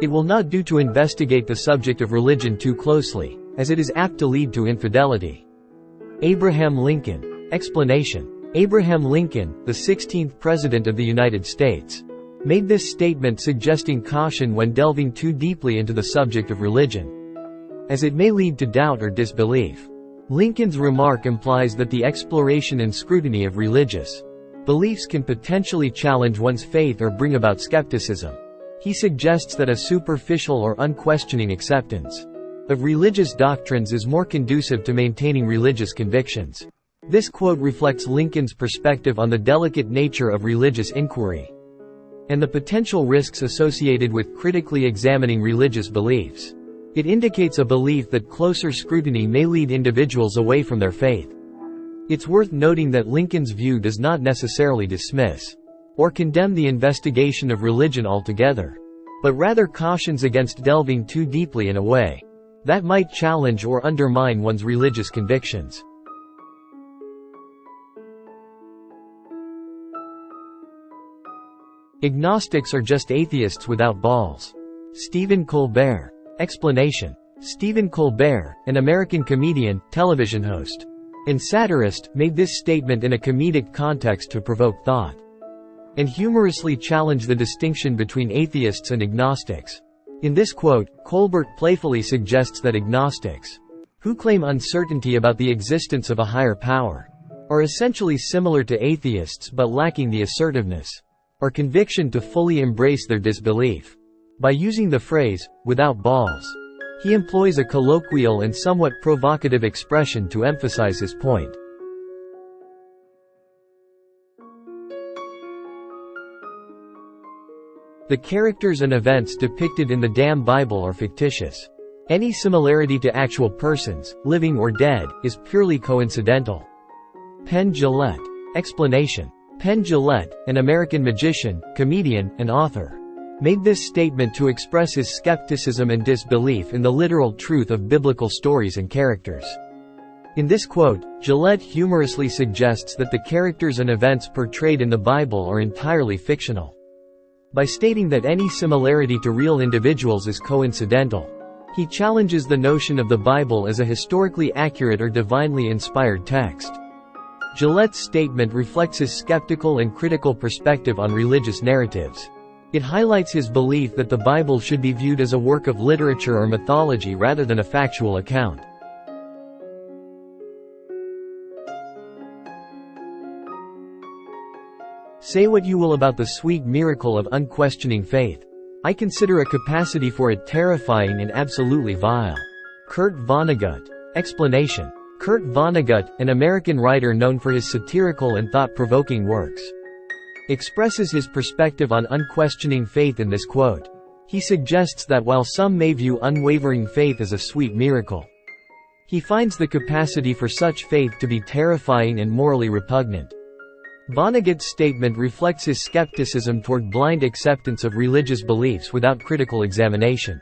It will not do to investigate the subject of religion too closely, as it is apt to lead to infidelity. Abraham Lincoln. Explanation. Abraham Lincoln, the 16th President of the United States, made this statement suggesting caution when delving too deeply into the subject of religion, as it may lead to doubt or disbelief. Lincoln's remark implies that the exploration and scrutiny of religious beliefs can potentially challenge one's faith or bring about skepticism. He suggests that a superficial or unquestioning acceptance of religious doctrines is more conducive to maintaining religious convictions. This quote reflects Lincoln's perspective on the delicate nature of religious inquiry and the potential risks associated with critically examining religious beliefs. It indicates a belief that closer scrutiny may lead individuals away from their faith. It's worth noting that Lincoln's view does not necessarily dismiss or condemn the investigation of religion altogether, but rather cautions against delving too deeply in a way that might challenge or undermine one's religious convictions. Agnostics are just atheists without balls. Stephen Colbert. Explanation. Stephen Colbert, an American comedian, television host, and satirist, made this statement in a comedic context to provoke thought and humorously challenge the distinction between atheists and agnostics. In this quote, Colbert playfully suggests that agnostics, who claim uncertainty about the existence of a higher power, are essentially similar to atheists but lacking the assertiveness or conviction to fully embrace their disbelief. By using the phrase, "without balls," he employs a colloquial and somewhat provocative expression to emphasize his point. The characters and events depicted in the damn Bible are fictitious. Any similarity to actual persons, living or dead, is purely coincidental. Penn Jillette. Explanation. Penn Jillette, an American magician, comedian, and author, made this statement to express his skepticism and disbelief in the literal truth of biblical stories and characters. In this quote, Jillette humorously suggests that the characters and events portrayed in the Bible are entirely fictional. By stating that any similarity to real individuals is coincidental, he challenges the notion of the Bible as a historically accurate or divinely inspired text. Jillette's statement reflects his skeptical and critical perspective on religious narratives. It highlights his belief that the Bible should be viewed as a work of literature or mythology rather than a factual account. Say what you will about the sweet miracle of unquestioning faith, I consider a capacity for it terrifying and absolutely vile. Kurt Vonnegut. Explanation. Kurt Vonnegut, an American writer known for his satirical and thought-provoking works, expresses his perspective on unquestioning faith in this quote. He suggests that while some may view unwavering faith as a sweet miracle, he finds the capacity for such faith to be terrifying and morally repugnant. Vonnegut's statement reflects his skepticism toward blind acceptance of religious beliefs without critical examination.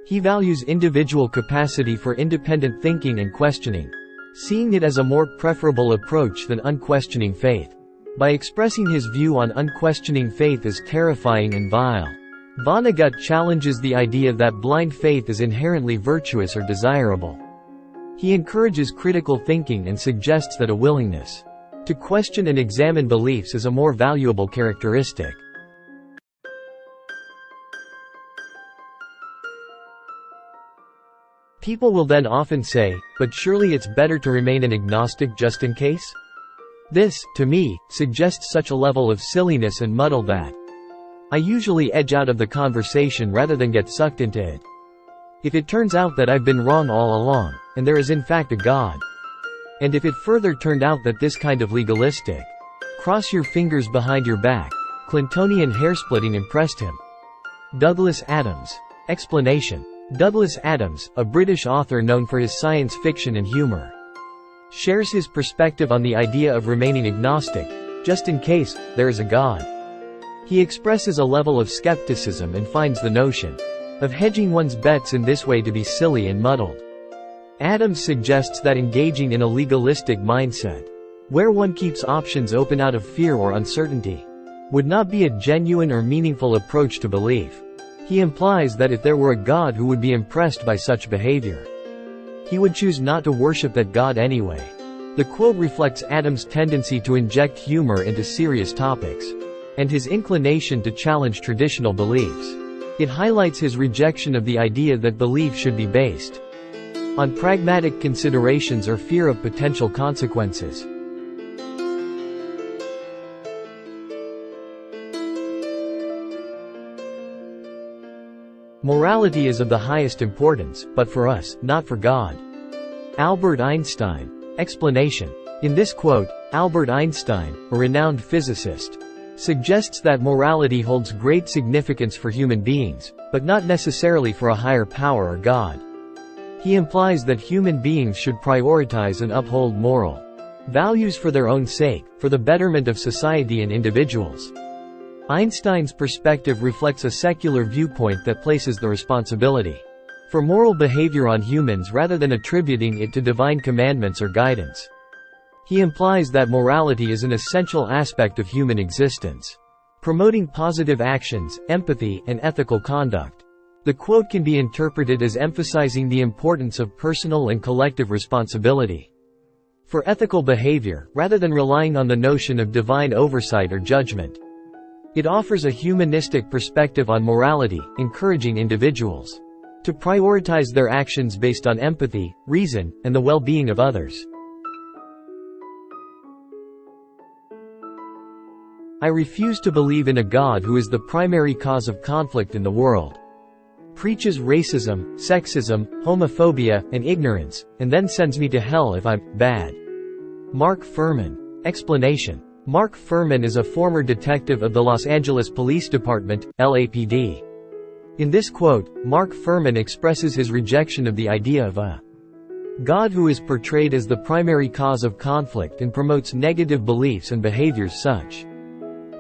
He values individual capacity for independent thinking and questioning, seeing it as a more preferable approach than unquestioning faith. By expressing his view on unquestioning faith as terrifying and vile, Vonnegut challenges the idea that blind faith is inherently virtuous or desirable. He encourages critical thinking and suggests that a willingness to question and examine beliefs is a more valuable characteristic. People will then often say, but surely it's better to remain an agnostic just in case? This, to me, suggests such a level of silliness and muddle that I usually edge out of the conversation rather than get sucked into it. If it turns out that I've been wrong all along, and there is in fact a God, and if it further turned out that this kind of legalistic, cross your fingers behind your back, Clintonian hairsplitting impressed him. Douglas Adams. Explanation. Douglas Adams, a British author known for his science fiction and humor, shares his perspective on the idea of remaining agnostic, just in case there is a God. He expresses a level of skepticism and finds the notion of hedging one's bets in this way to be silly and muddled. Adams suggests that engaging in a legalistic mindset, where one keeps options open out of fear or uncertainty, would not be a genuine or meaningful approach to belief. He implies that if there were a God who would be impressed by such behavior, he would choose not to worship that God anyway. The quote reflects Adam's tendency to inject humor into serious topics, and his inclination to challenge traditional beliefs. It highlights his rejection of the idea that belief should be based on pragmatic considerations or fear of potential consequences. Morality is of the highest importance, but for us, not for God. Albert Einstein. Explanation. In this quote, Albert Einstein, a renowned physicist, suggests that morality holds great significance for human beings, but not necessarily for a higher power or God. He implies that human beings should prioritize and uphold moral values for their own sake, for the betterment of society and individuals. Einstein's perspective reflects a secular viewpoint that places the responsibility for moral behavior on humans rather than attributing it to divine commandments or guidance. He implies that morality is an essential aspect of human existence, promoting positive actions, empathy, and ethical conduct. The quote can be interpreted as emphasizing the importance of personal and collective responsibility for ethical behavior, rather than relying on the notion of divine oversight or judgment. It offers a humanistic perspective on morality, encouraging individuals to prioritize their actions based on empathy, reason, and the well-being of others. I refuse to believe in a God who is the primary cause of conflict in the world, preaches racism, sexism, homophobia, and ignorance, and then sends me to hell if I'm bad. Mark Furman. Explanation. Mark Furman is a former detective of the Los Angeles Police Department, LAPD. In this quote, Mark Furman expresses his rejection of the idea of a God who is portrayed as the primary cause of conflict and promotes negative beliefs and behaviors such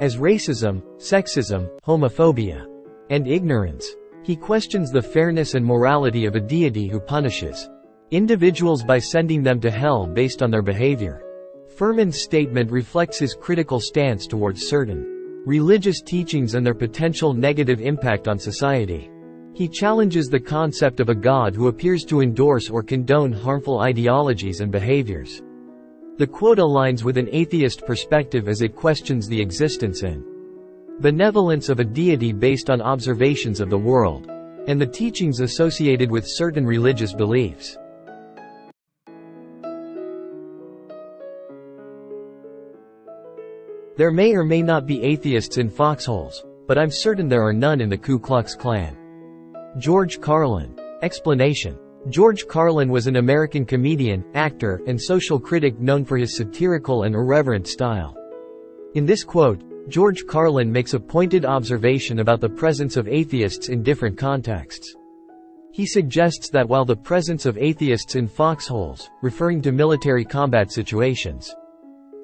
as racism, sexism, homophobia, and ignorance. He questions the fairness and morality of a deity who punishes individuals by sending them to hell based on their behavior. Furman's statement reflects his critical stance towards certain religious teachings and their potential negative impact on society. He challenges the concept of a God who appears to endorse or condone harmful ideologies and behaviors. The quote aligns with an atheist perspective as it questions the existence and benevolence of a deity based on observations of the world, and the teachings associated with certain religious beliefs. There may or may not be atheists in foxholes, but I'm certain there are none in the Ku Klux Klan. George Carlin. Explanation. George Carlin was an American comedian, actor, and social critic known for his satirical and irreverent style. In this quote, George Carlin makes a pointed observation about the presence of atheists in different contexts. He suggests that while the presence of atheists in foxholes, referring to military combat situations,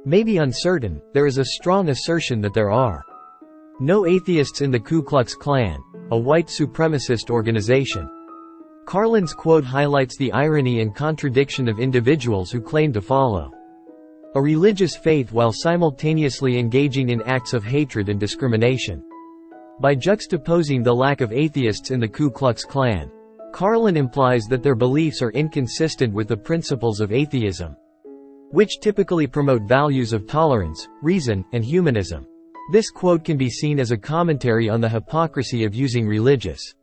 may be uncertain, there is a strong assertion that there are no atheists in the Ku Klux Klan, a white supremacist organization. Carlin's quote highlights the irony and contradiction of individuals who claim to follow a religious faith while simultaneously engaging in acts of hatred and discrimination. By juxtaposing the lack of atheists in the Ku Klux Klan, Carlin implies that their beliefs are inconsistent with the principles of atheism, which typically promote values of tolerance, reason, and humanism. This quote can be seen as a commentary on the hypocrisy of using religious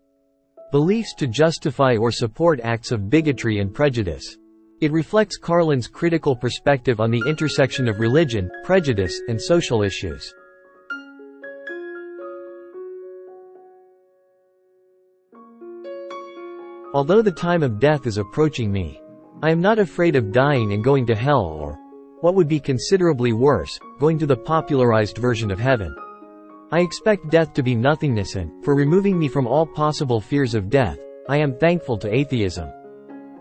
beliefs to justify or support acts of bigotry and prejudice. It reflects Carlin's critical perspective on the intersection of religion, prejudice, and social issues. Although the time of death is approaching me, I am not afraid of dying and going to hell or, what would be considerably worse, going to the popularized version of heaven. I expect death to be nothingness and, for removing me from all possible fears of death, I am thankful to atheism.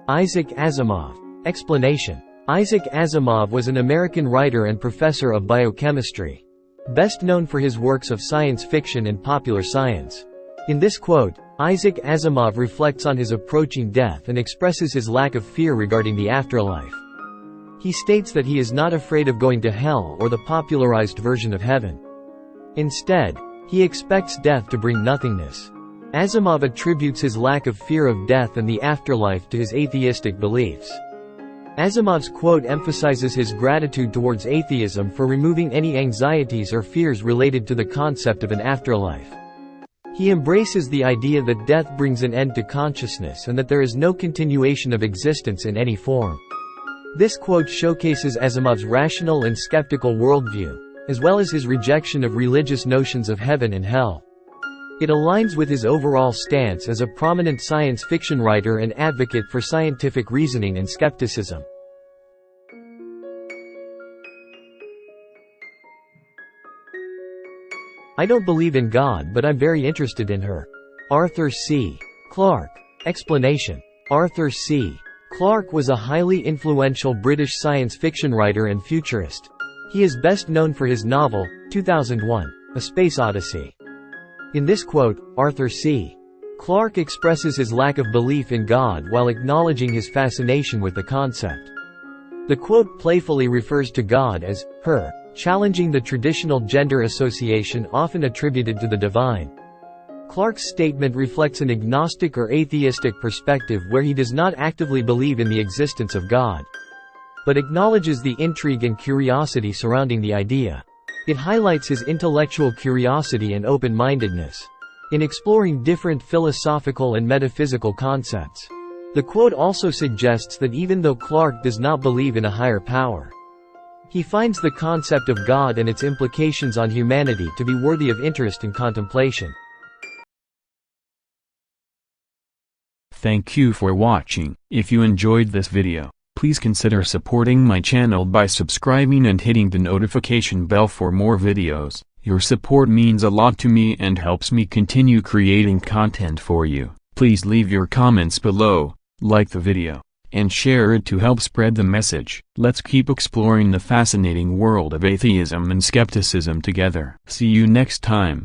Isaac Asimov. Explanation. Isaac Asimov was an American writer and professor of biochemistry, best known for his works of science fiction and popular science. In this quote, Isaac Asimov reflects on his approaching death and expresses his lack of fear regarding the afterlife. He states that he is not afraid of going to hell or the popularized version of heaven. Instead, he expects death to bring nothingness. Asimov attributes his lack of fear of death and the afterlife to his atheistic beliefs. Asimov's quote emphasizes his gratitude towards atheism for removing any anxieties or fears related to the concept of an afterlife. He embraces the idea that death brings an end to consciousness and that there is no continuation of existence in any form. This quote showcases Asimov's rational and skeptical worldview, as well as his rejection of religious notions of heaven and hell. It aligns with his overall stance as a prominent science fiction writer and advocate for scientific reasoning and skepticism. I don't believe in God, but I'm very interested in her. Arthur C. Clarke. Explanation. Arthur C. Clarke was a highly influential British science fiction writer and futurist. He is best known for his novel, 2001, A Space Odyssey. In this quote, Arthur C. Clarke expresses his lack of belief in God while acknowledging his fascination with the concept. The quote playfully refers to God as her, challenging the traditional gender association often attributed to the divine. Clarke's statement reflects an agnostic or atheistic perspective where he does not actively believe in the existence of God, but acknowledges the intrigue and curiosity surrounding the idea. It highlights his intellectual curiosity and open-mindedness in exploring different philosophical and metaphysical concepts. The quote also suggests that even though Clarke does not believe in a higher power, he finds the concept of God and its implications on humanity to be worthy of interest and contemplation. Thank you for watching. If you enjoyed this video, please consider supporting my channel by subscribing and hitting the notification bell for more videos. Your support means a lot to me and helps me continue creating content for you. Please leave your comments below, like the video, and share it to help spread the message. Let's keep exploring the fascinating world of atheism and skepticism together. See you next time.